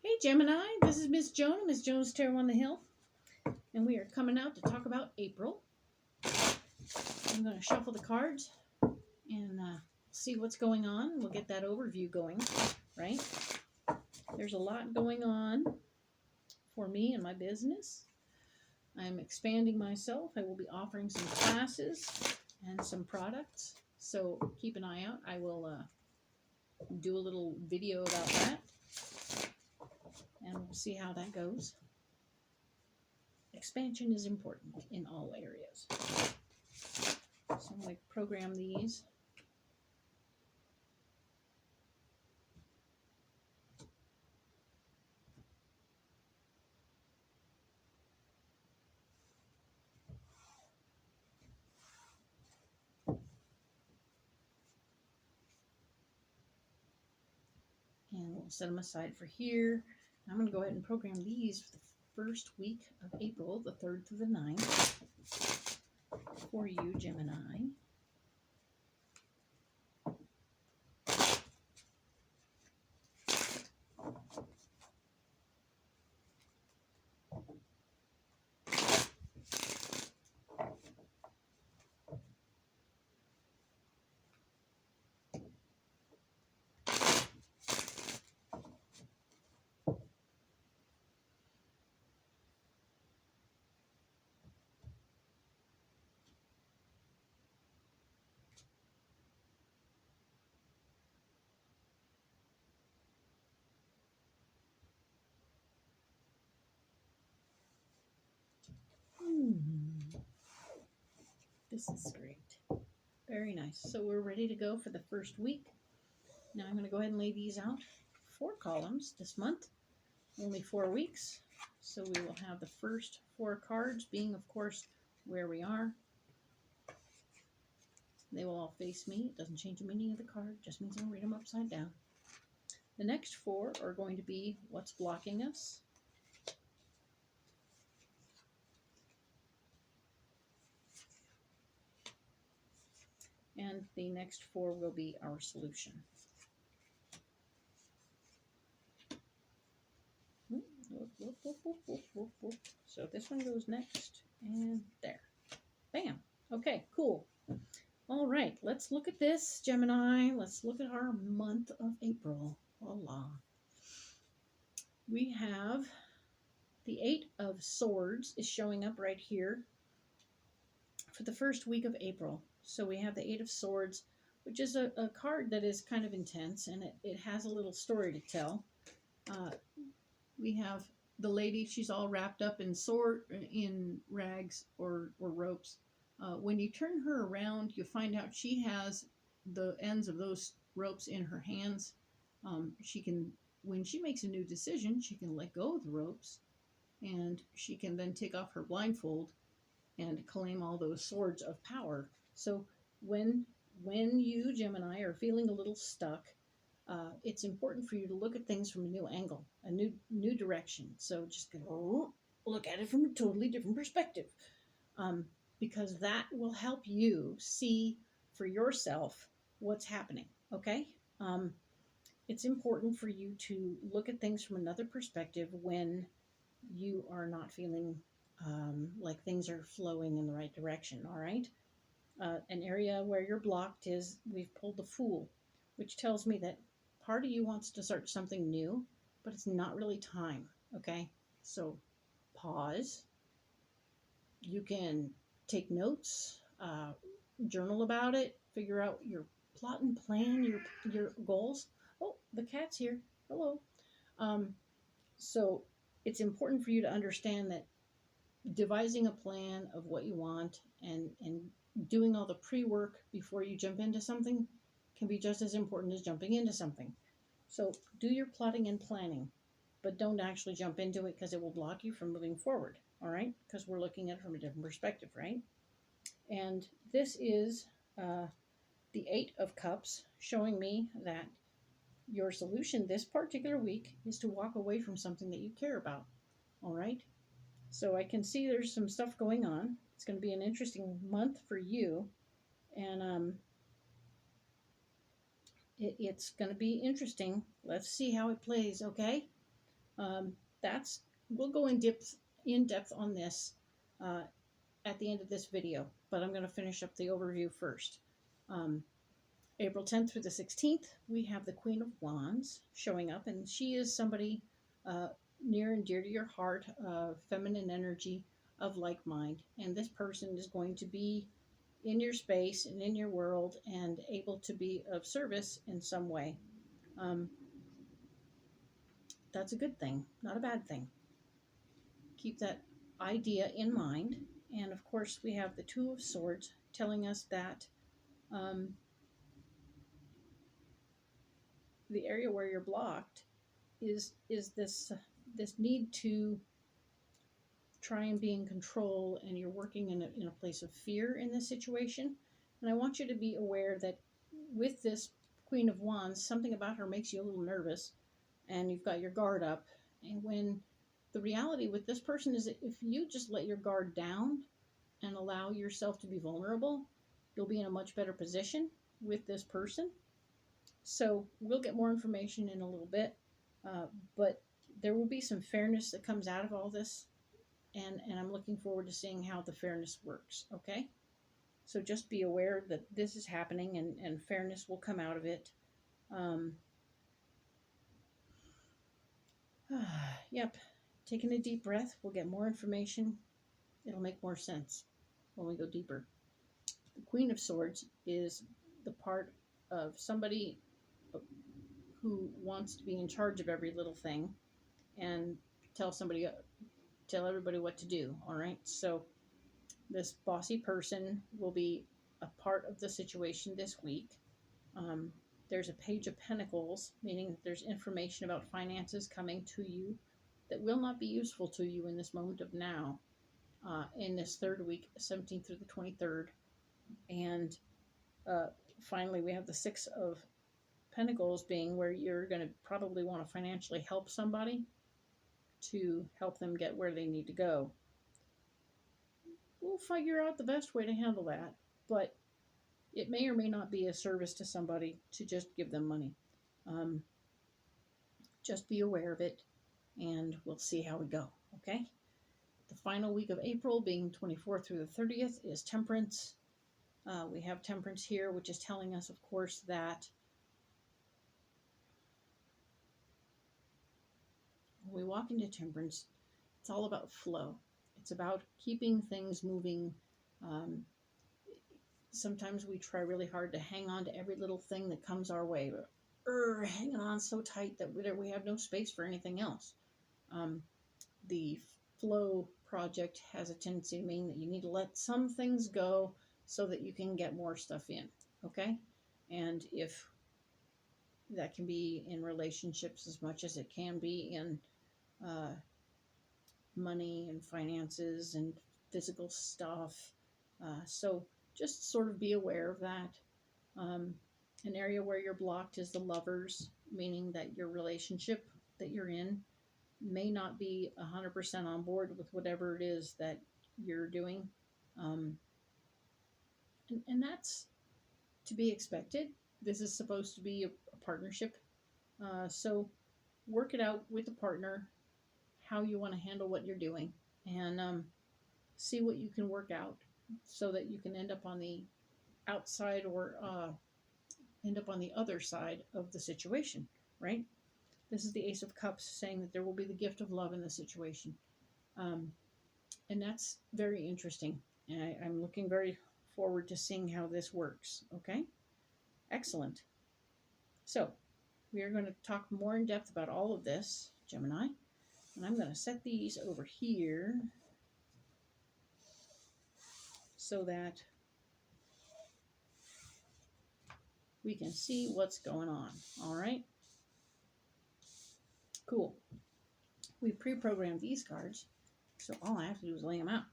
Hey Gemini, this is Miss Joan, Miss Joan's Tarot on the Hill, and we are coming out to talk about April. I'm going to shuffle the cards and see what's going on. We'll get that overview going, right? There's a lot going on for me and my business. I'm expanding myself. I will be offering some classes and some products, so keep an eye out. I will do a little video about that, and we'll see how that goes. Expansion is important in all areas. So I'm going to program these. And we'll set them aside for here. I'm going to go ahead and program these for the first week of April, the 3rd through the 9th, for you, Gemini. This is great. Very nice. So we're ready to go for the first week. Now I'm going to go ahead and lay these out. 4 columns this month. Only 4 weeks. So we will have the first 4 cards being, of course, where we are. They will all face me. It doesn't change the meaning of the card. It just means I'll read them upside down. The next 4 are going to be what's blocking us. And the next 4 will be our solution. So this one goes next, and there. Bam. Okay, cool. All right, let's look at this, Gemini. Let's look at our month of April. Voila. We have the 8 of Swords is showing up right here for the first week of April. So we have the 8 of Swords, which is a card that is kind of intense, and it has a little story to tell. We have the lady, she's all wrapped up in rags or ropes. When you turn her around, you find out she has the ends of those ropes in her hands. She can, when she makes a new decision, she can let go of the ropes, and she can then take off her blindfold and claim all those swords of power. So when you, Gemini, are feeling a little stuck, it's important for you to look at things from a new angle, a new direction. So just go look at it from a totally different perspective, because that will help you see for yourself what's happening. Okay, it's important for you to look at things from another perspective when you are not feeling like things are flowing in the right direction. All right, an area where you're blocked is we've pulled the Fool, which tells me that part of you wants to start something new, but it's not really time. Okay, so pause. You can take notes, journal about it, figure out your plot and plan, your goals. Oh, the cat's here. Hello. So it's important for you to understand that devising a plan of what you want and doing all the pre-work before you jump into something can be just as important as jumping into something. So do your plotting and planning, but don't actually jump into it because it will block you from moving forward, all right? Because we're looking at it from a different perspective, right? And this is the 8 of Cups showing me that your solution this particular week is to walk away from something that you care about, all right? So I can see there's some stuff going on. It's going to be an interesting month for you, and it's going to be interesting. Let's see how it plays, okay? That's we'll go in depth on this uh, at the end of this video, but I'm going to finish up the overview first. Um, April 10th through the 16th, we have the Queen of Wands showing up, and she is somebody uh, near and dear to your heart, feminine energy of like mind. And this person is going to be in your space and in your world and able to be of service in some way. Um, that's a good thing, not a bad thing. Keep that idea in mind. And of course, we have the Two of Swords telling us that um, the area where you're blocked is this need to try and be in control, and you're working in a place of fear in this situation. And I want you to be aware that with this Queen of Wands, something about her makes you a little nervous, and you've got your guard up. And when the reality with this person is that if you just let your guard down and allow yourself to be vulnerable, you'll be in a much better position with this person. So we'll get more information in a little bit, but there will be some fairness that comes out of all this, and I'm looking forward to seeing how the fairness works, okay? So just be aware that this is happening, and fairness will come out of it. Yep, taking a deep breath, we'll get more information. It'll make more sense when we go deeper. The Queen of Swords is the part of somebody who wants to be in charge of every little thing and tell everybody what to do. All right. So this bossy person will be a part of the situation this week. There's a Page of Pentacles, meaning that there's information about finances coming to you that will not be useful to you in this moment of now, in this third week, 17th through the 23rd. And finally, we have the Six of Pentacles being where you're going to probably want to financially help somebody to help them get where they need to go. We'll figure out the best way to handle that, but it may or may not be a service to somebody to just give them money. Just be aware of it, and we'll see how we go, okay? The final week of April, being 24th through the 30th, is Temperance. We have Temperance here, which is telling us, of course, that when we walk into Temperance, it's all about flow. It's about keeping things moving. Sometimes we try really hard to hang on to every little thing that comes our way, but hanging on so tight that we have no space for anything else. The flow project has a tendency to mean that you need to let some things go so that you can get more stuff in, okay? And if that can be in relationships as much as it can be in money and finances and physical stuff. So just sort of be aware of that. An area where you're blocked is the Lovers, meaning that your relationship that you're in may not be 100% on board with whatever it is that you're doing. And that's to be expected. This is supposed to be a partnership. So work it out with the partner, how you want to handle what you're doing, and see what you can work out so that you can end up on the outside or end up on the other side of the situation, right? This is the Ace of Cups saying that there will be the gift of love in the situation. And that's very interesting. And I'm looking very forward to seeing how this works, okay? Excellent. So we are going to talk more in depth about all of this, Gemini. And I'm going to set these over here so that we can see what's going on. All right? Cool. We pre-programmed these cards, so all I have to do is lay them out.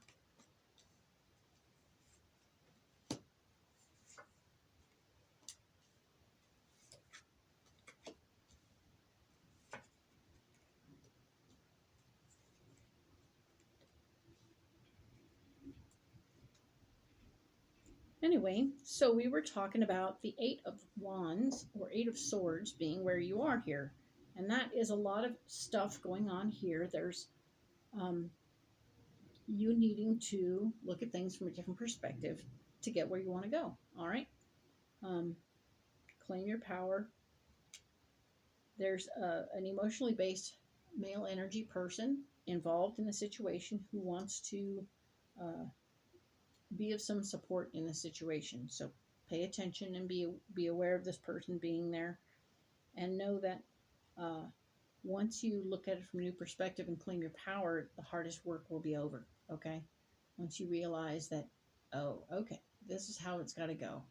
Anyway, so we were talking about the Eight of Wands, or Eight of Swords, being where you are here. And that is a lot of stuff going on here. There's you needing to look at things from a different perspective to get where you want to go. All right. Um, claim your power. There's an emotionally based male energy person involved in the situation who wants to uh, be of some support in the situation. So pay attention and be aware of this person being there, and know that uh, once you look at it from a new perspective and claim your power, the hardest work will be over. Okay, once you realize that, oh, okay, this is how it's got to go.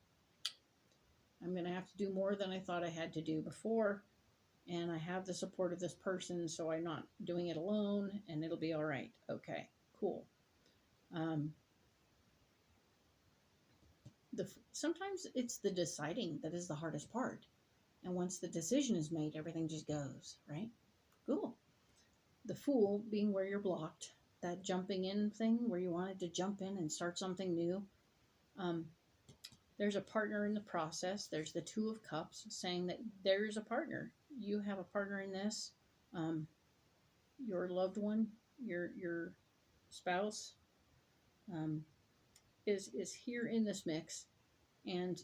I'm going to have to do more than I thought I had to do before, and I have the support of this person, so I'm not doing it alone, and it'll be all right. Okay, cool. Um, sometimes it's the deciding that is the hardest part, and once the decision is made, everything just goes right. Cool. The Fool being where you're blocked, that jumping in thing where you wanted to jump in and start something new. Um, there's a partner in the process. There's the Two of Cups saying that there's a partner. You have a partner in this. Um, your loved one, your spouse, um, is here in this mix, and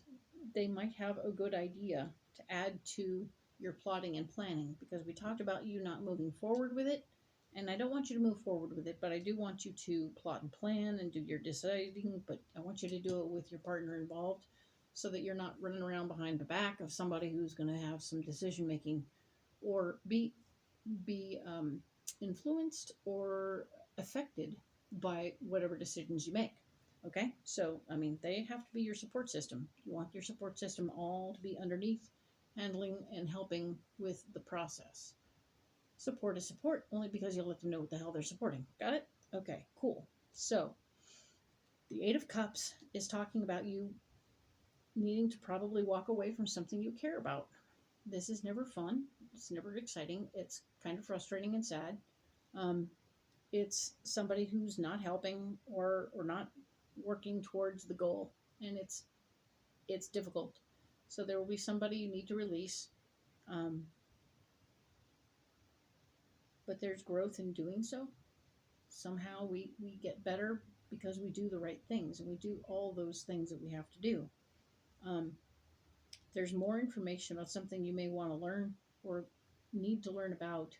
they might have a good idea to add to your plotting and planning, because we talked about you not moving forward with it, and I don't want you to move forward with it, but I do want you to plot and plan and do your deciding, but I want you to do it with your partner involved, so that you're not running around behind the back of somebody who's going to have some decision making or be influenced or affected by whatever decisions you make. Okay, so I mean, they have to be your support system. You want your support system all to be underneath, handling and helping with the process. Support is support only because you let them know what the hell they're supporting. Got it? Okay, cool. So, the Eight of Cups is talking about you needing to probably walk away from something you care about. This is never fun. It's never exciting. It's kind of frustrating and sad. Um, it's somebody who's not helping or not working towards the goal, and it's difficult. So there will be somebody you need to release, um, but there's growth in doing so. Somehow we get better because we do the right things, and we do all those things that we have to do. um, there's more information about something you may want to learn or need to learn about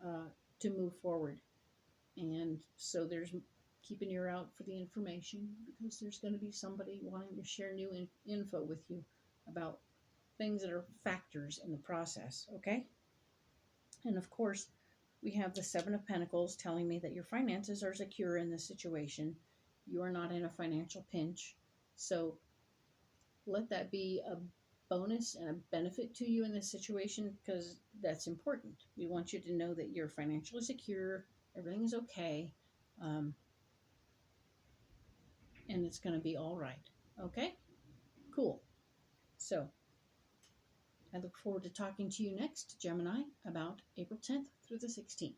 uh, to move forward. And so there's keep an ear out for the information, because there's going to be somebody wanting to share new info with you about things that are factors in the process. Okay. And of course, we have the Seven of Pentacles telling me that your finances are secure in this situation. You are not in a financial pinch. So let that be a bonus and a benefit to you in this situation, because that's important. We want you to know that you're financially secure, everything is okay, um, and it's going to be all right. Okay? Cool. So I look forward to talking to you next, Gemini, about April 10th through the 16th.